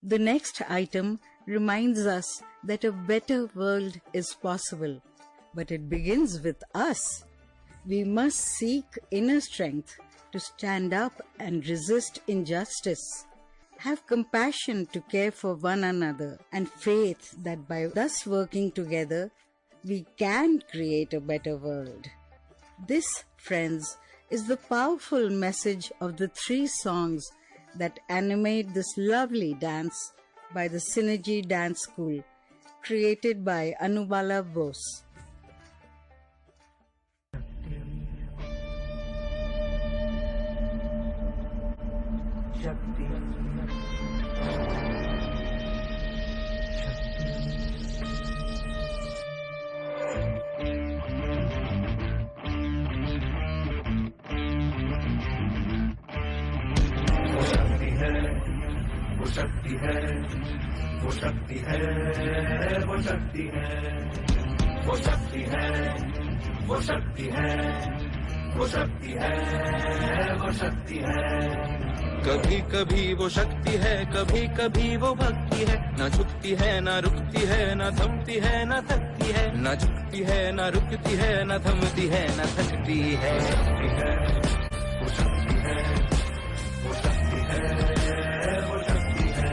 The next item reminds us that a better world is possible, but it begins with us. We must seek inner strength to stand up and resist injustice, have compassion to care for one another, and faith that by thus working together, we can create a better world. This, friends, is the powerful message of the 3 songs that animate this lovely dance by the Synergy Dance School, created by Anubala Bose. वो शक्ति है, वो शक्ति है, वो शक्ति है, वो शक्ति है, वो शक्ति है, वो शक्ति है, वो शक्ति है। कभी कभी वो शक्ति है, कभी कभी वो भक्ति है, ना झुकती है ना रुकती है, ना थमती है ना थकती है, ना झुकती है ना रुकती है, ना थमती है ना थकती है। वो शक्ति है, वो शक्ति है, वो शक्ति है,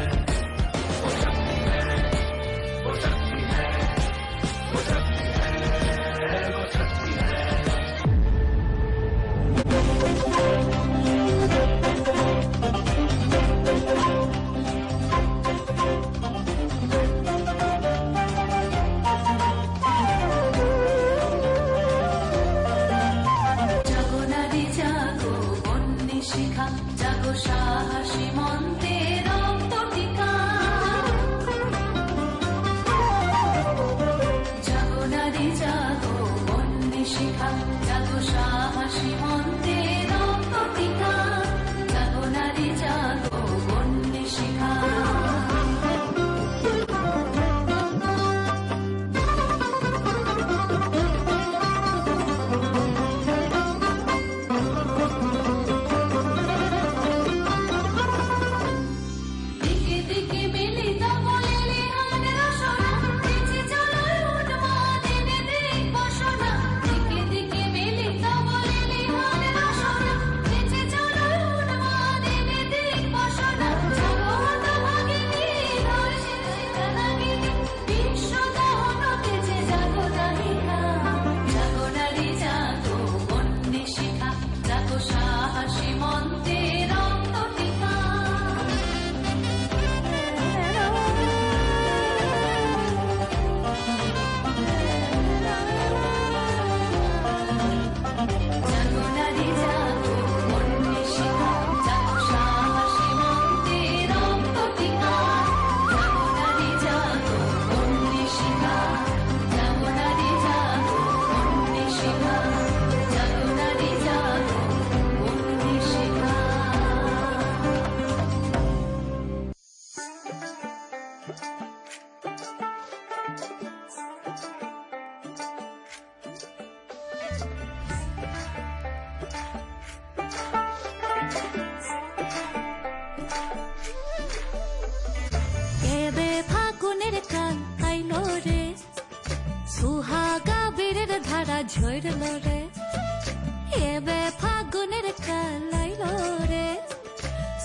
वो शक्ति है, वो शक्ति है, वो शक्ति है, वो शक्ति है। জাগো নারী জাগো বন্যী শিখা, জাগো সাহসী মন্ত্রে রক্ত টিকা। জাগো নারী জাগো বন্যী শিখা, জাগো সাহসী মন্ত্রে রক্ত টিকা। জাগো নারী জাগো বন্যী শিখা। দিকে দিকে মিলিত বলেলে হানের রসনা, বেঁচে চলো উন্মাদ এনে দিক বসনা। দিকে দিকে মিলিত বলেলে হানের রসনা, বেঁচে চলো উন্মাদ এনে দিক বসনা। জাগো হতভাগিনী ধর্ষিত শিখানাগিনী, বিশ্ব দহন তেজে জাগো দাহিকা। জাগো নারী জাগো বন্যী শিখা, জাগো সাহসী মন্ত্রে রক্ত টিকা। জাগো নারী জাগো বন্যী শিখা, জাগো সাহসী মন্ত্রে রক্ত টিকা। জাগো নারী জাগো বন্যী শিখা, জাগো নারী জাগো বন্যী শিখা, জাগো নারী জাগো বন্যী শিখা। এবে ফাগুনের কাল আইলো রে, সুহাগা বীরের ধারা ঝরল রে। এবে ফাগুনের কাল আইলো রে,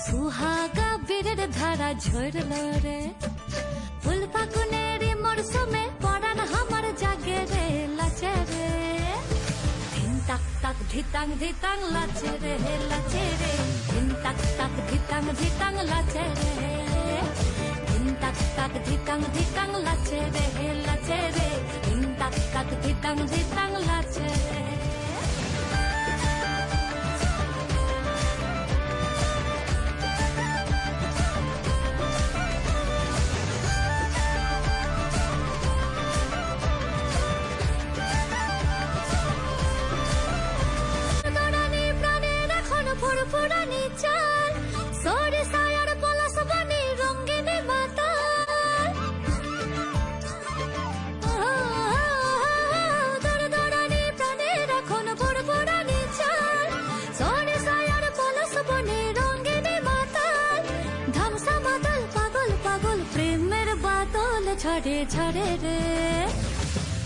সুহাগা বীরের ধারা ঝরল রে। ফুল ফাগুনের মরশুমে পরাণ আমার জাগে রে, লাচে রে। ধিন তাক তাক ধিতাং ধিতাং লাচে রে, লাচে রে। ধিন তাক তাক ধিতাং ধিতাং লাচে রে। ধিন তাক তাক ধিতাং ধিতাং লাচে রে, লাচে রে। ধিন তাক তাক ধিতাং ধিতাং লাচে রে। দোড়ানি প্রাণের এখন ফুরফুরানি চাল, সরে সায়ার পলাশ বানি রঙ্গিনী মাতাল। দোড়ানি প্রাণের ঝরে ঝরে রে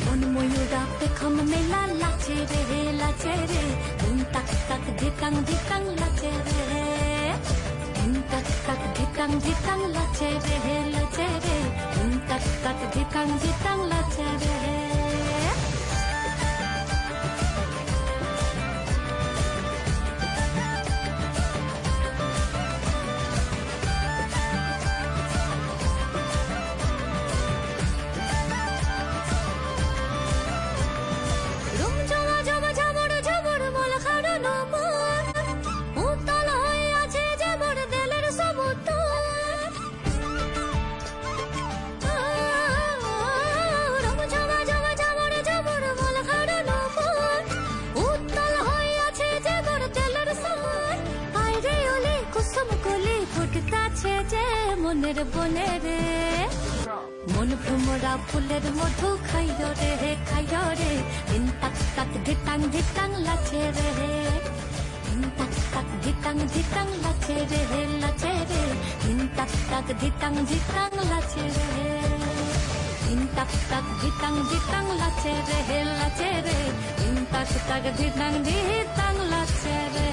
মন ময়ূরা পেখম মেলা লাচে রে লাচে রে দিন তাক তাক ধিতাং ধিতাং লাচে রে দিন তাক তাক ধিতাং ধিতাং লাচে রে লাচে রে দিন তাক তাক ধিতাং ধিতাং লাচে রে মনের বনে রে মন ভ্রমরা ফুলের মধু খাইয় রে দিন তাক তাক ধিতাং ধিতাং লাচে রে দিন তাক তাক ধিতাং ধিতাং লাচে রে লাচে রে দিন তাক তাক ধিতাং ধিতাং লাচে রে দিন তাক তাক ধিতাং ধিতাং লাচে রে লাচে রে দিন তাক তাক ধিতাং ধিতাং লাচে রে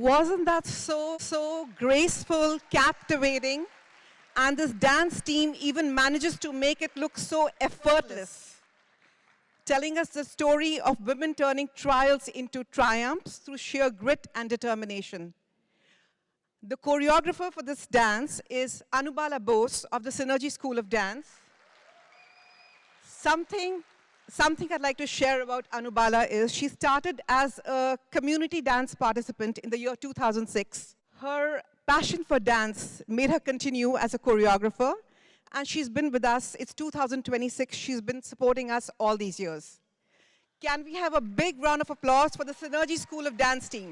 Wasn't that so graceful, captivating? And this dance team even manages to make it look so effortless, telling us the story of women turning trials into triumphs through sheer grit and determination. The choreographer for this dance is Anubala Bose of the Synergy School of Dance. Something I'd like to share about Anubala is she started as a community dance participant in the year 2006. Her passion for dance made her continue as a choreographer, and she's been with us. It's 2026. She's been supporting us all these years. Can we have a big round of applause for the Synergy School of Dance team?